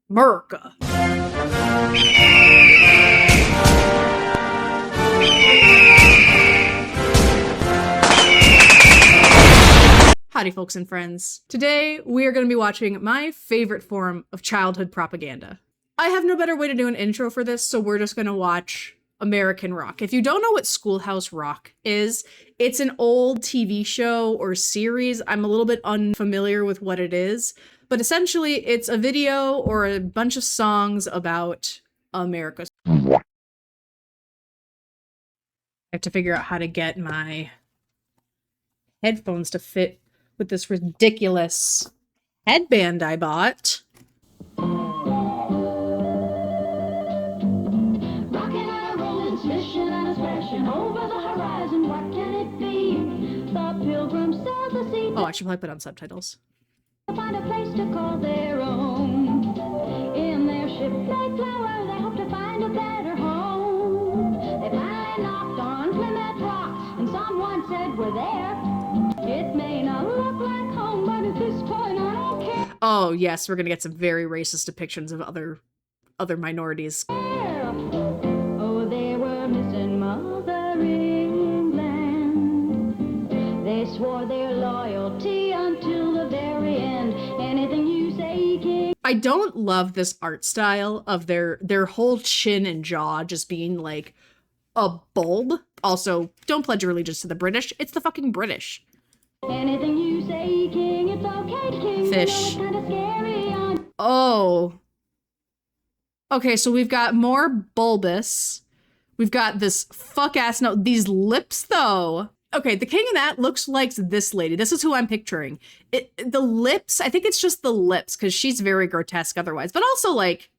America. Howdy, folks and friends. Today, we are going to be watching my favorite form of childhood propaganda. I have no better way to do an intro for this, so we're just going to watch American Rock. If you don't know what Schoolhouse Rock is, it's an old TV show or series. I'm a little bit unfamiliar with what it is, but essentially it's a video or a bunch of songs about America. I have to figure out how to get my headphones to fit with this ridiculous headband I bought. Oh, I should probably put on subtitles. Find a place to call their own. In their ship-like flower, they hope to find a better home. They finally knocked on Plymouth Rock, and someone said we're there. It may not look like home, but at this point I don't care. Oh yes, we're gonna get some very racist depictions of other minorities. Oh, they were missing Mother England. They swore their loyalty until the very end. Anything you say, King. I don't love this art style of their whole chin and jaw just being like a bulb. Also, don't pledge your allegiance to the British. It's the fucking British. Anything you say, King, it's okay, King. Fish. Kinda scary on. Oh. Okay, so we've got more bulbous. We've got this fuck-ass no. These lips, though. Okay, the king of that looks like this lady. This is who I'm picturing. The lips, I think it's just the lips, because she's very grotesque otherwise. But also, like,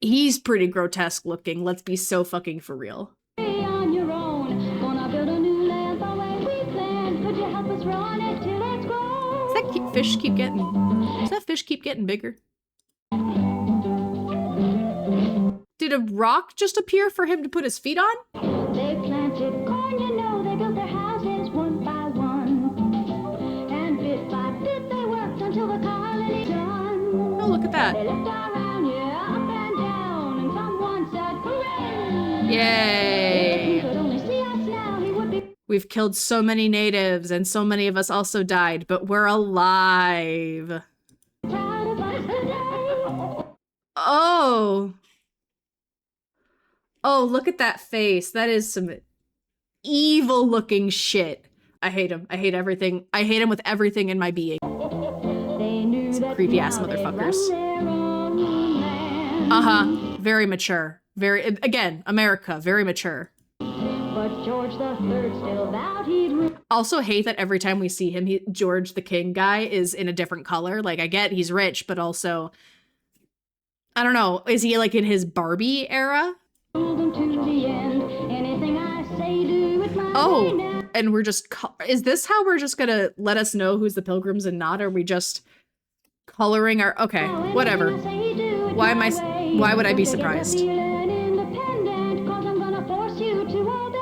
he's pretty grotesque looking. Let's be so fucking for real. On your own. Gonna build a new land the way we planned. Could you help us run it till it's grown? Does that fish keep getting bigger? Did a rock just appear for him to put his feet on? They planted corn, you know, they built their houses one by one. And bit by bit they worked until the colony's done. Oh, look at that. They looked around, yeah, up and down, and someone said, hooray! If he Yay! could only see us now, he would be We've killed so many natives, and so many of us also died, but we're alive. proud of us today. Oh. Oh, look at that face. That is some evil looking shit. I hate him. I hate everything. I hate him with everything in my being. They knew that creepy ass now they'd motherfuckers. run their own land. Uh-huh. Very mature. Very, again, America, very mature. But George the Third still vowed he'd rule. Also hate that every time we see him, George the King guy is in a different color. Like, I get he's rich, but also, I don't know, is he like in his Barbie era? Them to the end. Anything I say, do it my way Oh, now. and we're just, is this how we're just gonna let us know who's the Pilgrims and not? Are we just coloring our, okay, whatever. Anything I say, do it Why my am I, way. why would I be Don't forget to surprised? feel independent, 'cause I'm gonna force you to obey.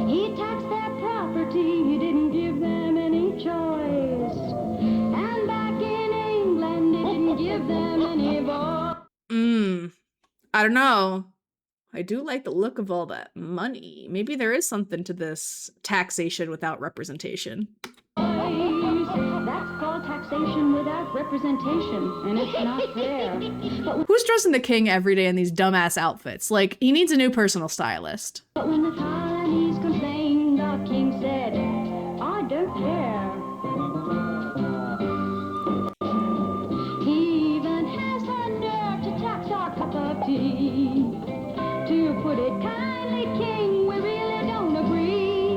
He taxed their property, he didn't give them any choice. And back in England, he didn't give them any voice. I don't know. I do like the look of all that money. Maybe there is something to this taxation without representation. That's called taxation without representation, and it's not fair. Who's dressing the king every day in these dumbass outfits? Like, he needs a new personal stylist. But when the colonies complained, the king said, I don't care. He even has the nerve to tax our cup of tea. To put it kindly, king, we really don't agree.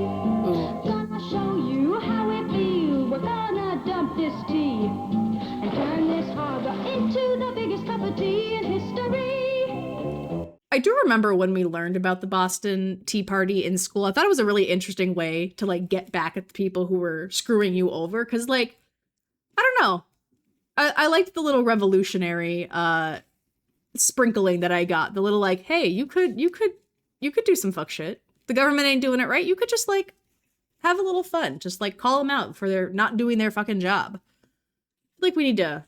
Ooh. Gonna show you how we feel. We're gonna dump this tea and turn this harbor into the biggest cup of tea in history. I do remember when we learned about the Boston Tea Party in school. I thought it was a really interesting way to, like, get back at the people who were screwing you over. Because, like, I don't know. I liked the little revolutionary sprinkling that I got. The little, like, hey, you could do some fuck shit. The government ain't doing it right. You could just, like, have a little fun. Just, like, call them out for their not doing their fucking job. Like, we need to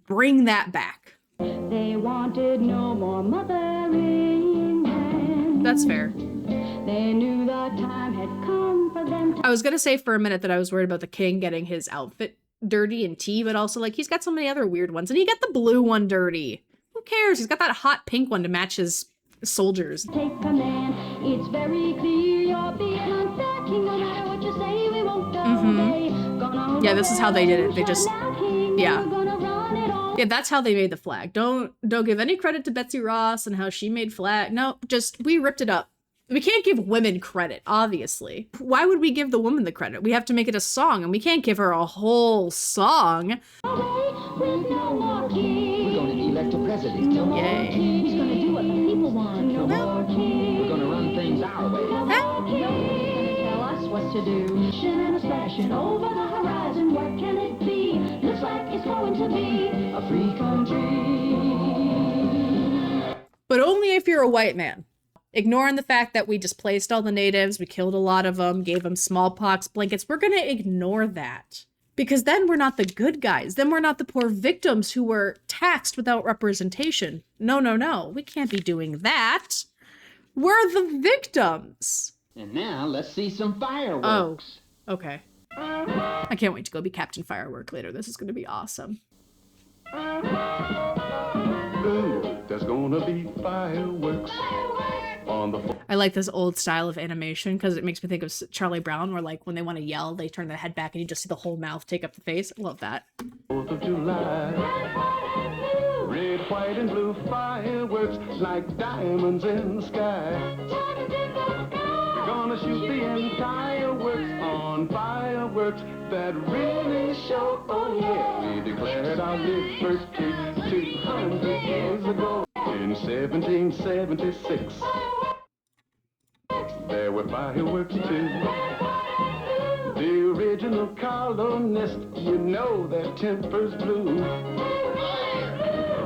Bring that back. They wanted no more mothering hen. That's fair. They knew the time had come for them to I was gonna say for a minute that I was worried about the king getting his outfit dirty and tea, but also like he's got so many other weird ones, and he got the blue one dirty. Who cares? He's got that hot pink one to match his soldiers. take command. It's very clear you're being unfair, king. No matter what you say, we won't obey. Gonna Yeah, this is how they did it. They just, now, king. yeah. We're gonna run it all. Yeah, that's how they made the flag. Don't give any credit to Betsy Ross and how she made flag. No, just we ripped it up. We can't give women credit, obviously. Why would we give the woman the credit? We have to make it a song, and we can't give her a whole song. Away with no more king. We're going to elect a president. No more Yay. king. He's gonna do what the people want. No more king. We're going to run things our way. No more king. Nobody's gonna tell us what to do. Shin and splashing over the horizon. What can it be? Looks like it's going to be a free country. But only if you're a white man. Ignoring the fact that we displaced all the natives, we killed a lot of them, gave them smallpox blankets. We're gonna ignore that. Because then we're not the good guys. Then we're not the poor victims who were taxed without representation. No, no, no. We can't be doing that. We're the victims. And now let's see some fireworks. Oh, okay. I can't wait to go be Captain Firework later. This is gonna be awesome. Ooh, there's gonna be fireworks on the I like this old style of animation because it makes me think of Charlie Brown, where like when they want to yell, they turn their head back and you just see the whole mouth take up the face. I love that. 4th of July. Red, white, and blue fireworks like diamonds in the sky. We're gonna shoot the entire works on fireworks that really show, oh yeah. We declared our liberty 200 years ago in 1776. There were fireworks too. The original colonists, you know their tempers blew.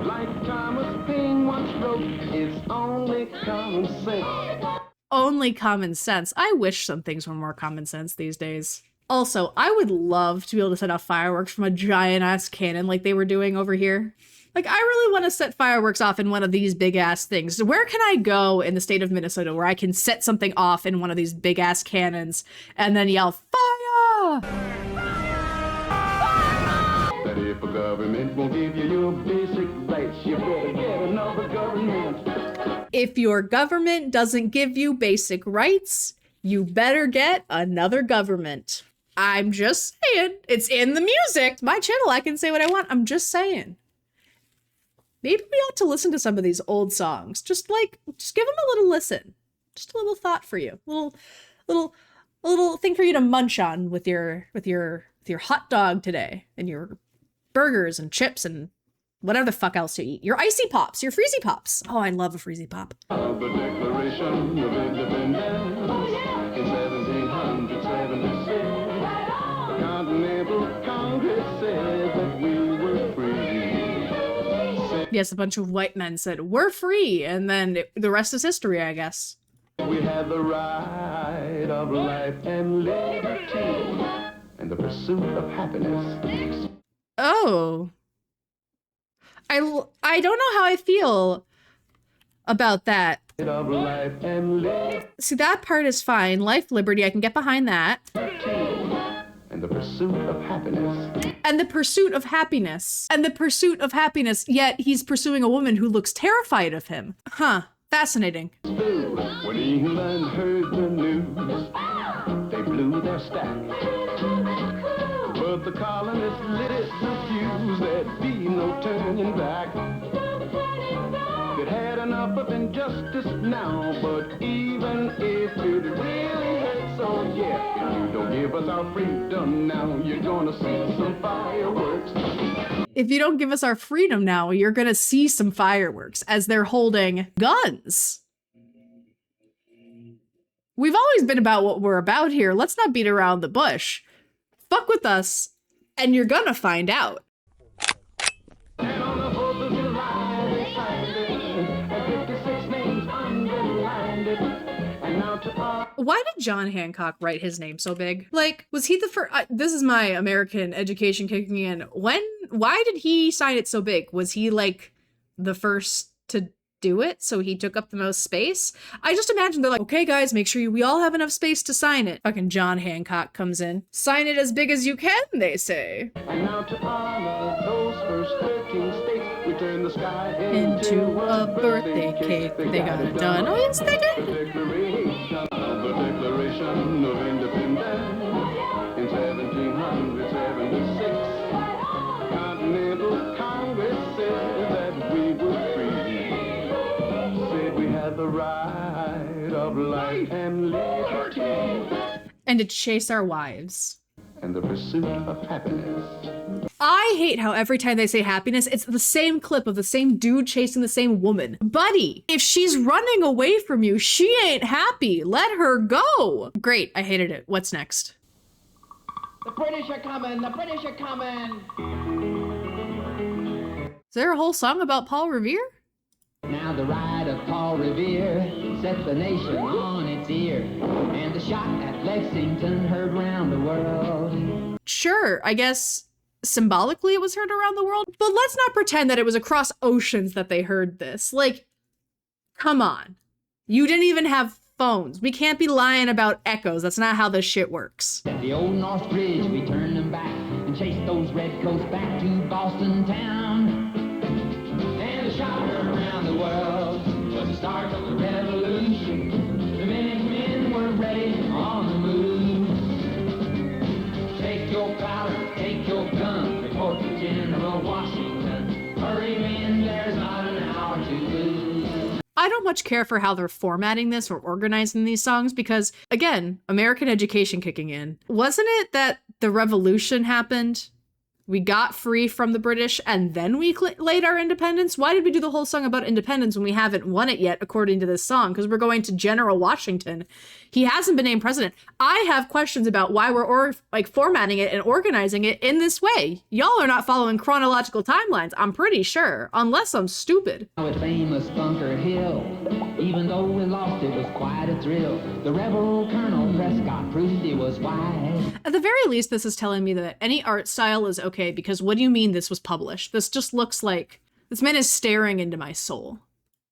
Like Thomas Paine once wrote, it's only common sense. Only common sense. I wish some things were more common sense these days. Also, I would love to be able to set off fireworks from a giant ass cannon like they were doing over here. Like, I really want to set fireworks off in one of these big ass things. Where can I go in the state of Minnesota where I can set something off in one of these big ass cannons and then yell, fire! That if a government won't give you your basic rights, you better get another government. If your government doesn't give you basic rights, you better get another government. I'm just saying. It's in the music. It's my channel. I can say what I want. I'm just saying. Maybe we ought to listen to some of these old songs. Just give them a little listen. Just a little thought for you. A little thing for you to munch on with your hot dog today and your burgers and chips and whatever the fuck else you eat. Your icy pops, your freezy pops. Oh, I love a freezy pop. Of the Declaration of Independence in 1776, the Continental Congress said that we were free. Yes, a bunch of white men said, we're free, and then the rest is history, I guess. We had the right of life and liberty and the pursuit of happiness. Oh. I don't know how I feel about that. Of life and liberty See, that part is fine. Life, liberty, I can get behind that. and the pursuit of happiness. And the pursuit of happiness. And the pursuit of happiness, yet he's pursuing a woman who looks terrified of him. Huh. Fascinating. When England heard the news, they blew their stack. But the colonists lit the fuse, there'd be no turning back. It had enough of injustice now, but even if it really hurts, so yeah, if you don't give us our freedom now, you're gonna see some fireworks. If you don't give us our freedom now, you're gonna see some fireworks as they're holding guns. We've always been about what we're about here. Let's not beat around the bush. Fuck with us, and you're gonna find out. And on the 4th of July, they signed it, and 56 names underlined it. And now to our Why did John Hancock write his name so big? Like, was he the first? This is my American education kicking in. Why did he sign it so big? Was he like the first to do it, so he took up the most space? I just imagine they're like, okay guys, make sure we all have enough space to sign it. Fucking John Hancock comes in. Sign it as big as you can, they say. And now to honor those first 13 states, we turn the sky Into a birthday cake. They got it done. Oh yes, they did. The Declaration of Independence in 1776. Continental Congress said that we were free. Said we had the right of life and liberty. And to chase our wives. And the pursuit of happiness. I hate how every time they say happiness, it's the same clip of the same dude chasing the same woman. Buddy, if she's running away from you, she ain't happy. Let her go. Great, I hated it. What's next? The British are coming! The British are coming! Is there a whole song about Paul Revere? Now the ride of Paul Revere set the nation on its ear, and the shot at Lexington heard round the world. Sure, I guess symbolically it was heard around the world, but let's not pretend that it was across oceans that they heard this. Like, come on. You didn't even have phones. We can't be lying about echoes. That's not how this shit works. At the old North Bridge, we turned them back and chased those redcoats back to Boston town. And the shot heard around the world was the start of the revolution. The Minutemen were ready on the move. Take your powder, take your gun, report to General Washington. Hurry, men, there's not an hour to lose. I don't much care for how they're formatting this or organizing these songs because, again, American education kicking in. Wasn't it that the revolution happened? We got free from the British and then we laid our independence? Why did we do the whole song about independence when we haven't won it yet, according to this song? Because we're going to General Washington. He hasn't been named president. I have questions about why we're formatting it and organizing it in this way. Y'all are not following chronological timelines, I'm pretty sure, unless I'm stupid. With famous Bunker Hill, even though we lost, it was quite a thrill. The rebel Colonel Prescott proved he was wise. At the very least, this is telling me that any art style is okay, because what do you mean this was published? This just looks like, this man is staring into my soul.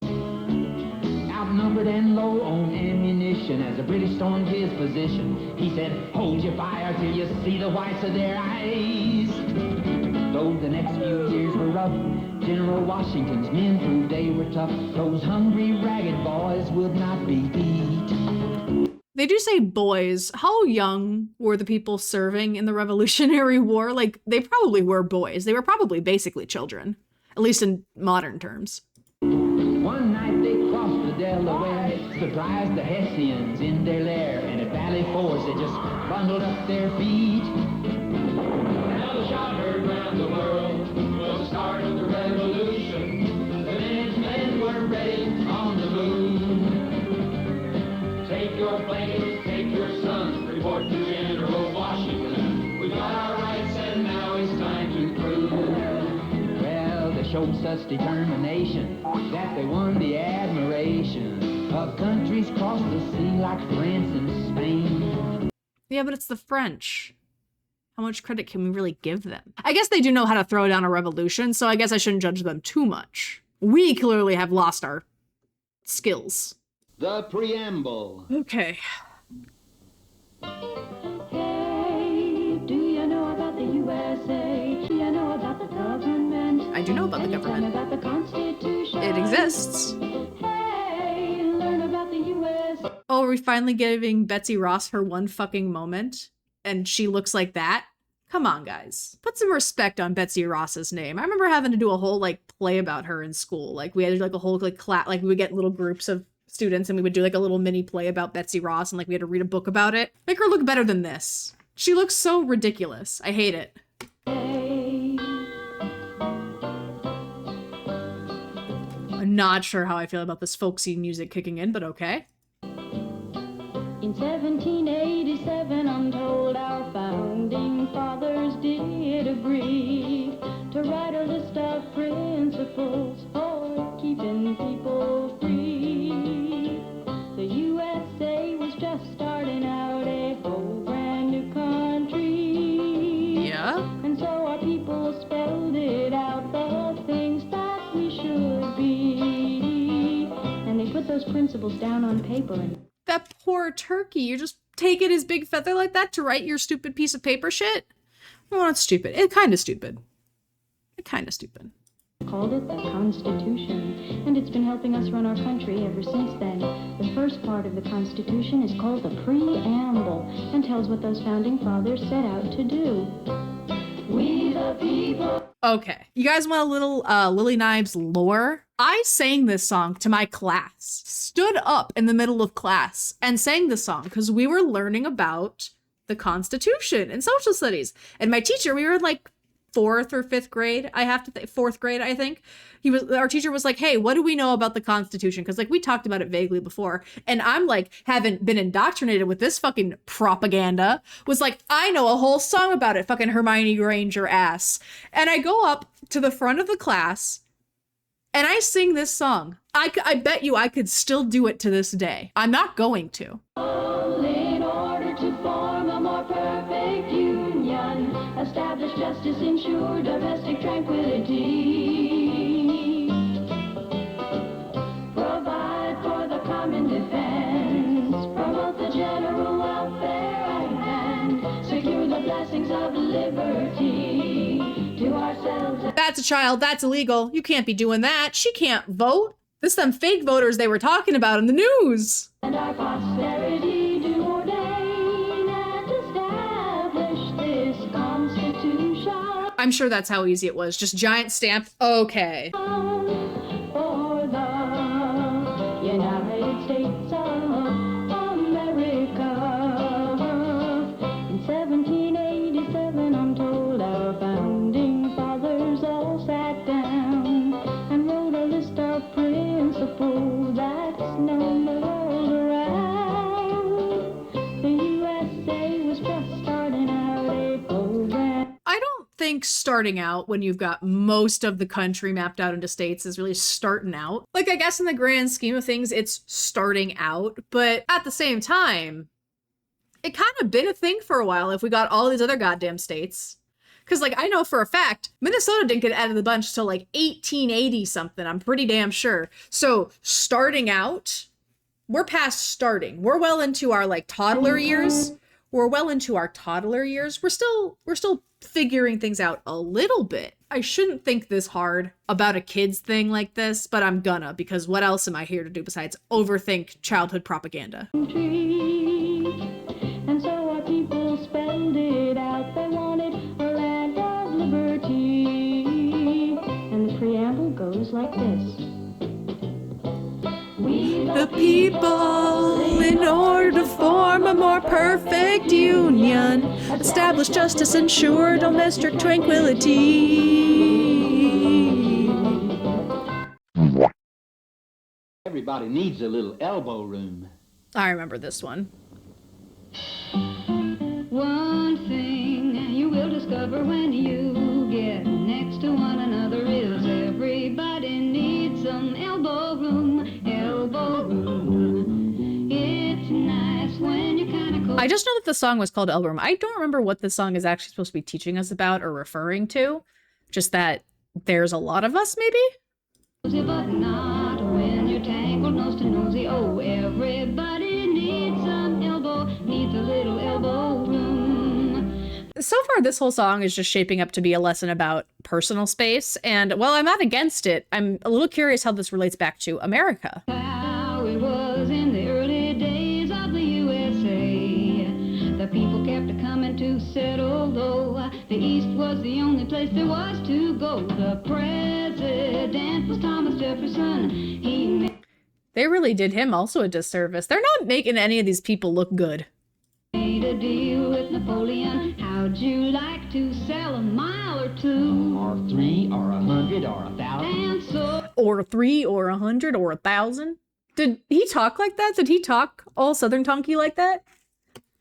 Outnumbered and low on ammunition as the British stormed his position, he said, hold your fire till you see the whites of their eyes. Though the next few years were rough, General Washington's men proved they were tough. Those hungry, ragged boys would not be beat. They do say boys. How young were the people serving in the Revolutionary War? Like, they probably were boys. They were probably basically children, at least in modern terms. One night they crossed the Delaware, surprised the Hessians in their lair, and at Valley Forge they just bundled up their feet. Now the shot heard round the world was the start of the revolution. The men were ready on the move. Take your blankets, take your sons, report to General Washington. We got our rights and now it's time to prove. Well, they showed such determination that they won the admiration of countries across the sea like France and Spain. Yeah, but it's the French. How much credit can we really give them? I guess they do know how to throw down a revolution, so I guess I shouldn't judge them too much. We clearly have lost our skills. The preamble. Okay. Hey, do you know about the USA? Do you know about the government? I do know about the Can you tell me government. about the Constitution? It exists. Hey, learn about the USA. Oh, are we finally giving Betsy Ross her one fucking moment? And she looks like that? Come on, guys. Put some respect on Betsy Ross's name. I remember having to do a whole, play about her in school. We had, a whole, class, we would get little groups of students and we would do, a little mini play about Betsy Ross and, we had to read a book about it. Make her look better than this. She looks so ridiculous. I hate it. I'm not sure how I feel about this folksy music kicking in, but okay. In 1787, I'm told our founding fathers did agree to write a list of principles for keeping people free. The USA was just those principles down on paper and That poor turkey. You just taking his big feather like that to write your stupid piece of paper shit? Well, it's stupid. It's kind of stupid. called it the Constitution, and it's been helping us run our country ever since then. The first part of the Constitution is called the Preamble and tells what those founding fathers set out to do. We the people. Okay. You guys want a little Lily Knives lore? I sang this song to my class. Stood up in the middle of class and sang this song because we were learning about the Constitution in social studies. And my teacher, we were in like 4th or 5th grade. I have to think 4th grade, I think. Our teacher was like, hey, what do we know about the Constitution? Because like we talked about it vaguely before. And I'm like, haven't been indoctrinated with this fucking propaganda. Was like, I know a whole song about it, fucking Hermione Granger ass. And I go up to the front of the class and I sing this song. I bet you I could still do it to this day. I'm not going to. In order to form a more perfect union, establish justice, ensure domestic tranquility, provide for the common defense, promote the general welfare and secure the blessings of liberty to ourselves. That's a child. That's illegal. You can't be doing that. She can't vote. This them fake voters they were talking about in the news. And our posterity do ordain and establish this Constitution I'm sure that's how easy it was. Just giant stamp. Okay. for the United States of America. In 1787, I'm told our founding fathers all sat down and wrote a list of principles that's known the world around. The USA was just starting out a program. I don't think starting out when you've got most of the country mapped out into states is really starting out. Like, I guess in the grand scheme of things, it's starting out. But at the same time, it kind of been a thing for a while if we got all these other goddamn states. Because, like, I know for a fact, Minnesota didn't get added to the bunch till, like, 1880 something. I'm pretty damn sure. So, starting out, we're past starting. We're well into our, like, toddler years. We're still figuring things out a little bit. I shouldn't think this hard about a kid's thing like this, but I'm gonna, because what else am I here to do besides overthink childhood propaganda? And so our people spelled it out. They wanted a land of liberty. And the preamble goes like this. We The people, in order to form a more perfect union, establish justice, ensure domestic tranquility. Everybody needs a little elbow room. I remember this one. One thing you will discover when you get next to one another is everybody needs some elbow room, elbow room. It's nice when you're kind of cold. I just know that the song was called Elbow Room. I don't remember what the song is actually supposed to be teaching us about or referring to. Just that there's a lot of us, maybe? But not when you're tangled nose to nosy. Oh, everybody needs some elbow, needs a little elbow room. So far, this whole song is just shaping up to be a lesson about personal space. And while I'm not against it, I'm a little curious how this relates back to America. How it was in the early days of the USA. The people kept coming to settle, though the East was the only place there was to go. The president was Thomas Jefferson. He They really did him also a disservice. They're not making any of these people look good. made a deal with Napoleon. How'd you like to sell a mile or two? Or 3 or 100 or 1,000. And so Or 3 or 100 or 1,000. Did he talk like that? Did he talk all Southern tonky like that?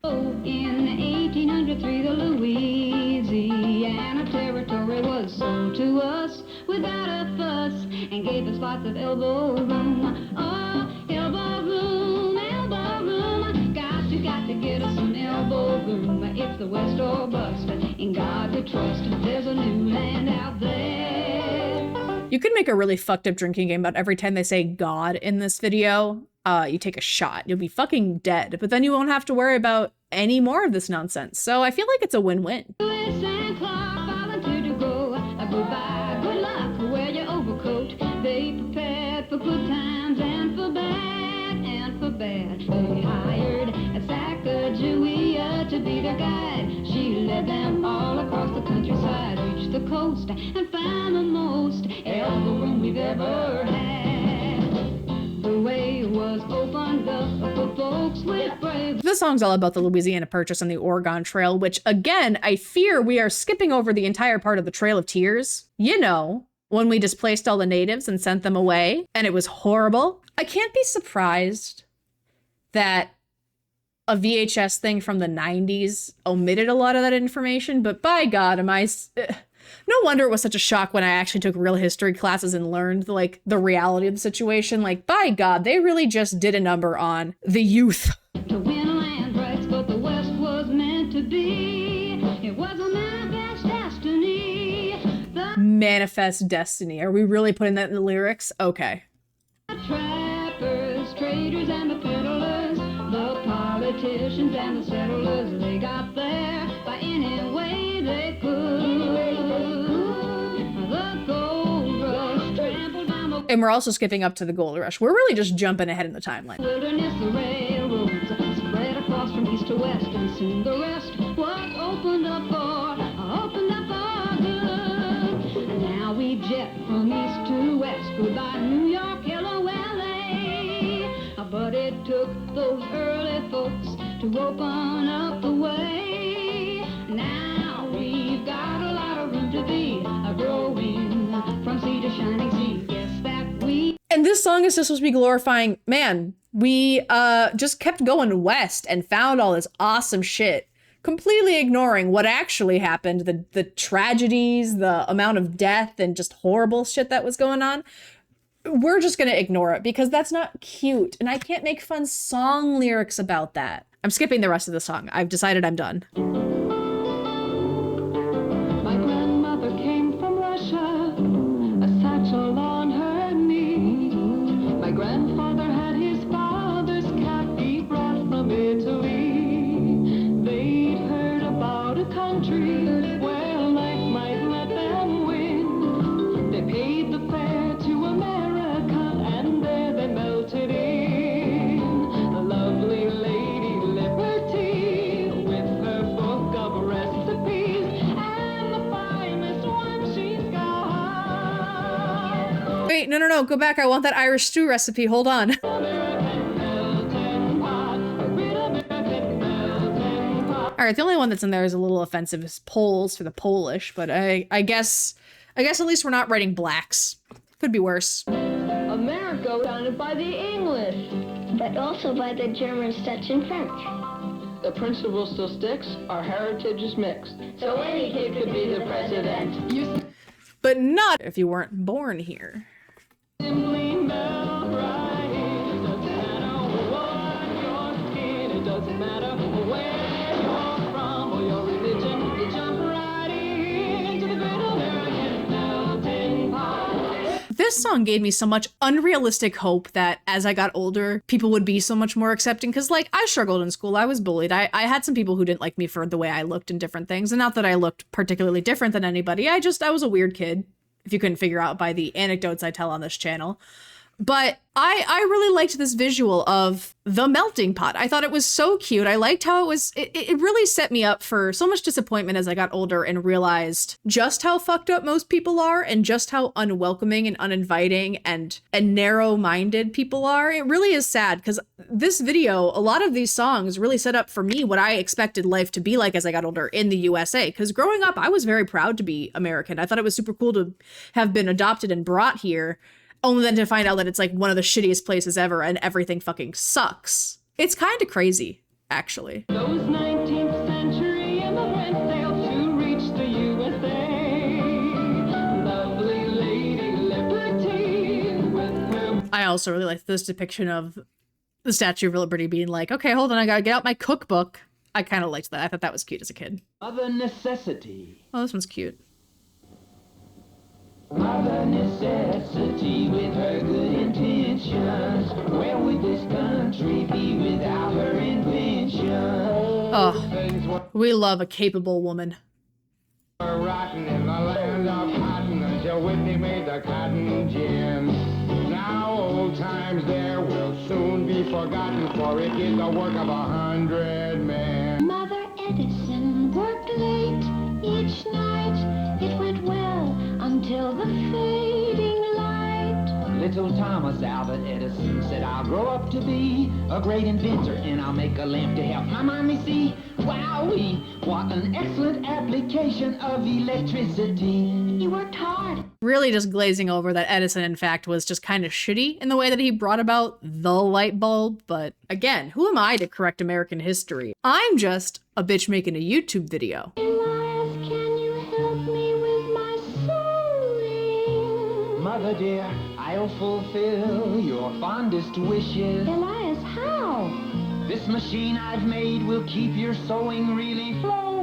in 1803, the Louisiana Territory was sold to us without a fuss and gave us lots of elbow room. Oh, elbow room, elbow room. Got to get us some elbow room. It's the West or bust. In God we trust. There's a new land out there. You could make a really fucked up drinking game about every time they say God in this video, you take a shot. You'll be fucking dead, but then you won't have to worry about any more of this nonsense. So I feel like it's a win-win. Lewis and Clark volunteered to go. Goodbye, good luck, wear your overcoat. They prepared for good times and for bad, and for bad. They hired a Sacagawea to be their guide. She led them all across the countryside, reached the coast, and found the most elbow room we've ever had. The way was opened up for folks with brave. This song's all about the Louisiana Purchase and the Oregon Trail, which again, I fear we are skipping over the entire part of the Trail of Tears. You know, when we displaced all the natives and sent them away, and it was horrible. I can't be surprised that a VHS thing from the 90s omitted a lot of that information, but by God, no wonder it was such a shock when I actually took real history classes and learned like the reality of the situation. Like, by God, they really just did a number on the youth. To win land rights, but the West was meant to be. It was a manifest destiny. The Manifest destiny. Are we really putting that in the lyrics? Okay. trappers, traders, and the peddlers, the politicians and the settlers, they got there by any way they could. The gold rush trampled down the And we're also skipping up to the gold rush. We're really just jumping ahead in the timeline. wilderness, the railroads spread across from east to west, and soon the rest was opened up for good. And now we jet from east to west, goodbye New York, hello LA. But it took those early folks to open up the way. Now we've got a lot of room to be growing from sea to shining sea. Guess that we And this song is just supposed to be glorifying, man, we just kept going west and found all this awesome shit, completely ignoring what actually happened, the tragedies, the amount of death and just horrible shit that was going on. We're just gonna ignore it because that's not cute, and I can't make fun song lyrics about that. I'm skipping the rest of the song. I've decided I'm done. My grandmother came from Russia, a satchel on her knee. My grandfather had his father's cap he brought from Italy. They'd heard about a country where life might let them win. They paid the fare to America and there they melted in. A lovely lady Liberty with her book of recipes and the finest one she's got. Wait, no, go back. I want that Irish stew recipe. Hold on. American melting pot, a real American melting pot. All right, the only one that's in there is a little offensive is Poles for the Polish, but I guess at least we're not writing blacks. Could be worse. America was founded by the English. but also by the Germans, Dutch, and French. The principle still sticks. Our heritage is mixed. So any kid Could be the president. But not if you weren't born here. Simply melt right in. It doesn't matter what your skin. It doesn't matter where you're from or your religion. You jump right into the great American melting pot. This song gave me so much unrealistic hope that as I got older, people would be so much more accepting. Because, like, I struggled in school. I was bullied. I had some people who didn't like me for the way I looked and different things. And not that I looked particularly different than anybody. I was a weird kid, if you couldn't figure out by the anecdotes I tell on this channel. But I really liked this visual of the melting pot. I thought it was so cute. I liked how it really set me up for so much disappointment as I got older and realized just how fucked up most people are and just how unwelcoming and uninviting and narrow-minded people are. It really is sad because this video, a lot of these songs really set up for me what I expected life to be like as I got older in the USA. Because growing up, I was very proud to be American. I thought it was super cool to have been adopted and brought here, only then to find out that it's like one of the shittiest places ever and everything fucking sucks. It's kind of crazy, actually. Those 19th century immigrants sailed to reach the USA. Lovely lady Liberty with her. I also really like this depiction of the Statue of Liberty being like, okay, hold on, I gotta get out my cookbook. I kind of liked that. I thought that was cute as a kid. Mother necessity. Oh, this one's cute. Mother Mother necessity with her good intentions. Where would this country be without her invention? Oh, we love a capable woman. Rotten in the land of cotton until Whitney made the cotton gin. Now old times there will soon be forgotten, for it is the work of 100 men. Mother Edison worked late each night. It went well until the fading light. Little Thomas Albert Edison said, I'll grow up to be a great inventor, and I'll make a lamp to help my mommy see. Wowee, what an excellent application of electricity. He worked hard. Really just glazing over that Edison, in fact, was just kind of shitty in the way that he brought about the light bulb. But again, who am I to correct American history? I'm just a bitch making a YouTube video. Elias, can you help me with my sewing? Mother dear, I'll fulfill your fondest wishes. Elias, how? This machine I've made will keep your sewing really flowing.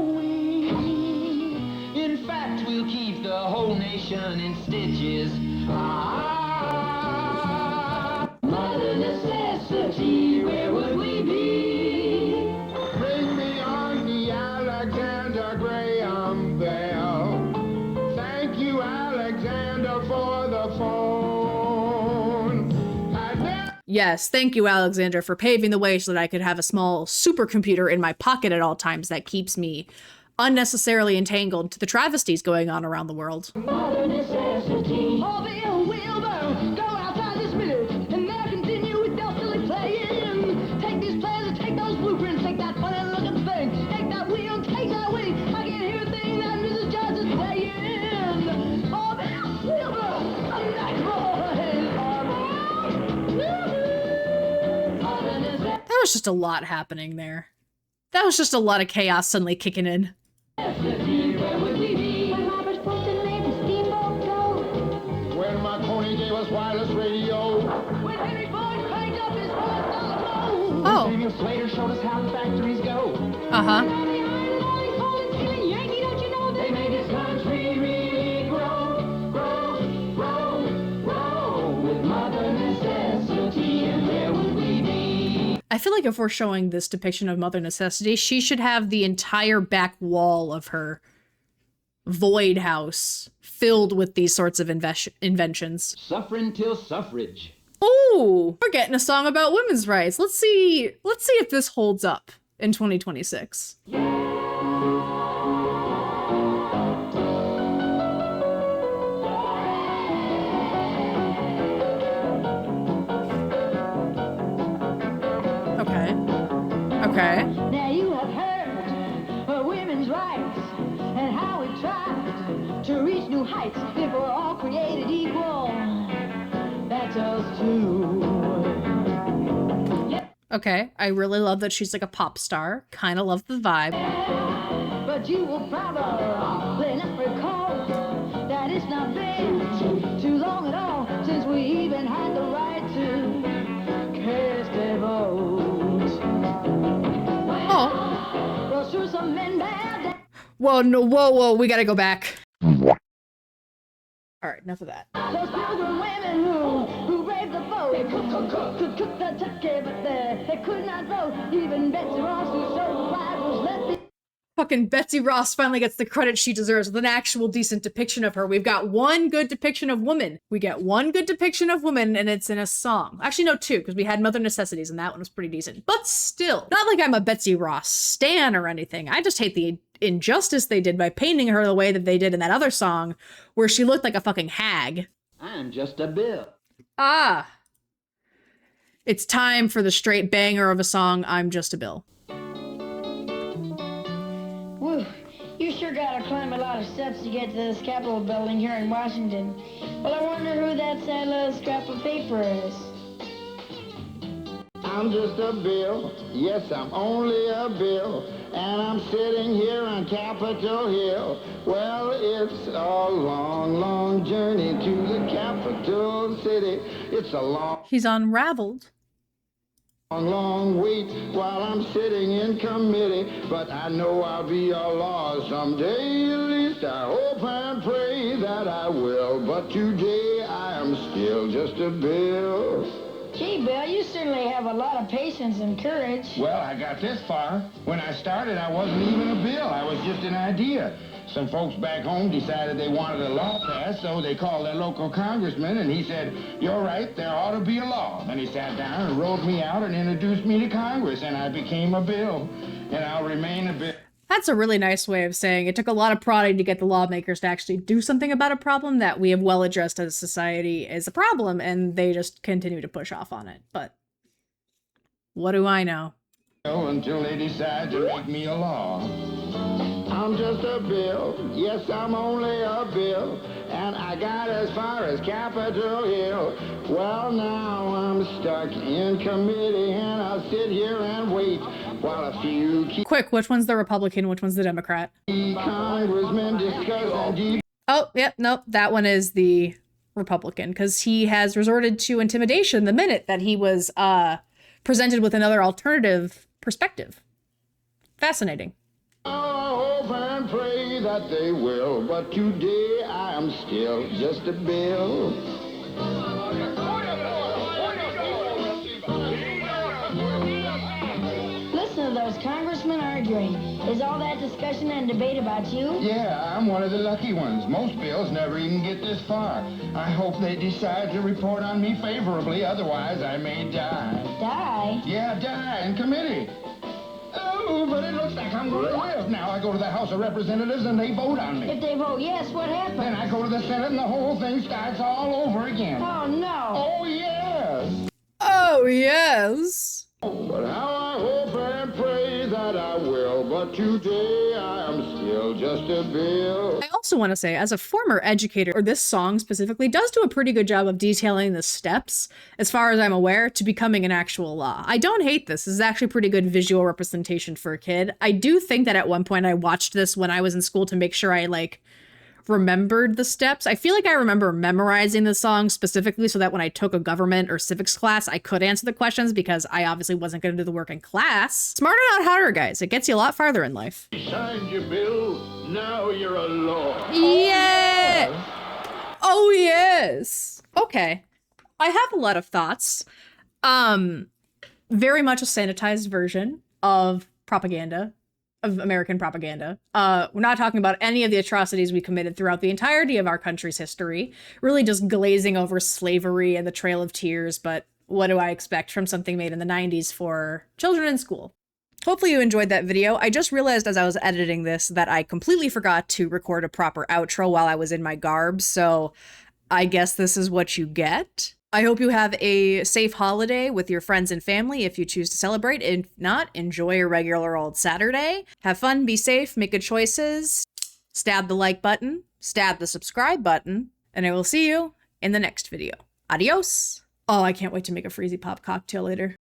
In fact, we'll keep the whole nation in stitches. Mother necessity, where would we be? Bring me on the Alexander Graham Bell. Thank you, Alexander, for the phone. Yes, thank you, Alexander, for paving the way so that I could have a small supercomputer in my pocket at all times that keeps me unnecessarily entangled to the travesties going on around the world. Mother necessity. Harvey and Wilbur, go outside this minute, and now continue with your silly playing. Take these plans and take those blueprints, take that funny looking thing, take that wheel, take that wing. I can't hear a thing that Mrs. Jones is saying. Harvey and Wilbur, a nice boy. That was just a lot happening there. That was just a lot of chaos suddenly kicking in. Where would we be? When Robert's Fulton made the steamboat go. When Marconi gave us wireless radio. When Henry Ford cranked up his $4 Oh, Samuel Slater showed us how the factories go. uh-huh. They made this country really grow, grow, grow, grow. With mother necessity, and where would we be? I feel like if we're showing this depiction of Mother Necessity, she should have the entire back wall of her void house filled with these sorts of inventions. Suffering till suffrage. Ooh, we're getting a song about women's rights. Let's see if this holds up in 2026. Okay. Now you have heard of women's rights and how we tried to reach new heights. If we're all created equal, that's us too. Okay, I really love that she's like a pop star. Kind of love the vibe. But you will probably not recall that it's not been too long at all since we even had the right to cast a vote. Oh. Well, sure, some men bad. Whoa, no, whoa, we gotta go back. All right, enough of that. Those pilgrim women who braved the foe could cook the turkey, but they could not vote. Even Betsy Ross, who showed pride, was let be. Fucking Betsy Ross finally gets the credit she deserves with an actual decent depiction of her. We've got one good depiction of woman. We get one good depiction of woman, and it's in a song. Actually, no, two, because we had Mother Necessities, and that one was pretty decent. But still, not like I'm a Betsy Ross stan or anything. I just hate the injustice they did by painting her the way that they did in that other song, where she looked like a fucking hag. I'm just a bill. Ah. It's time for the straight banger of a song, I'm Just a Bill. Whew, you sure gotta climb a lot of steps to get to this Capitol building here in Washington. Well, I wonder who that sad little scrap of paper is. I'm just a bill, yes, I'm only a bill, and I'm sitting here on Capitol Hill. Well, it's a long, long journey to the capital city. It's a long... He's unraveled Long, long wait while I'm sitting in committee, but I know I'll be a law someday. At least I hope and pray that I will. But today I am still just a bill. Gee, Bill, you certainly have a lot of patience and courage. Well, I got this far. When I started, I wasn't even a bill. I was just an idea. Some folks back home decided they wanted a law passed, so they called their local congressman, and he said, "You're right, there ought to be a law." Then he sat down and wrote me out and introduced me to Congress, and I became a bill, and I'll remain a bill. That's a really nice way of saying it took a lot of prodding to get the lawmakers to actually do something about a problem that we have well addressed as a society is a problem, and they just continue to push off on it. But what do I know? Until they decide to make me a law. I'm just a bill, yes, I'm only a bill, and I got as far as Capitol Hill. Well, now I'm stuck in committee, and I'll sit here and wait while a few key Quick, which one's the Republican, which one's the Democrat? congressmen discuss and debate. Oh, yep, nope, that one is the Republican, because he has resorted to intimidation the minute that he was presented with another alternative perspective. Fascinating. I hope and pray that they will, but today I am still just a bill. Listen to those congressmen arguing. Is all that discussion and debate about you? Yeah, I'm one of the lucky ones. Most bills never even get this far. I hope they decide to report on me favorably, otherwise I may die. Die? Yeah, die in committee. Oh, but it looks like I'm going to live. Now I go to the House of Representatives and they vote on me. If they vote yes, what happens? Then I go to the Senate and the whole thing starts all over again. Oh, no. Oh, yes. Oh, yes. But how I hope and pray that I will, but today I am still just a bill. I also want to say, as a former educator, or this song specifically does do a pretty good job of detailing the steps, as far as I'm aware, to becoming an actual law. I don't hate this. This is actually pretty good visual representation for a kid. I do think that at one point I watched this when I was in school to make sure I, remembered the steps. I feel like I remember memorizing the song specifically so that when I took a government or civics class, I could answer the questions because I obviously wasn't going to do the work in class. Smarter, not harder, guys. It gets you a lot farther in life. Signed your bill, now you're a law. Yeah! Oh, yes! Okay. I have a lot of thoughts. Very much a sanitized version of propaganda. Of American propaganda. We're not talking about any of the atrocities we committed throughout the entirety of our country's history, really just glazing over slavery and the Trail of Tears, but what do I expect from something made in the 90s for children in school? Hopefully you enjoyed that video. I just realized as I was editing this that I completely forgot to record a proper outro while I was in my garb, so I guess this is what you get. I hope you have a safe holiday with your friends and family if you choose to celebrate. If not, enjoy a regular old Saturday. Have fun, be safe, make good choices. Stab the like button, stab the subscribe button, and I will see you in the next video. Adios! Oh, I can't wait to make a Freezy Pop cocktail later.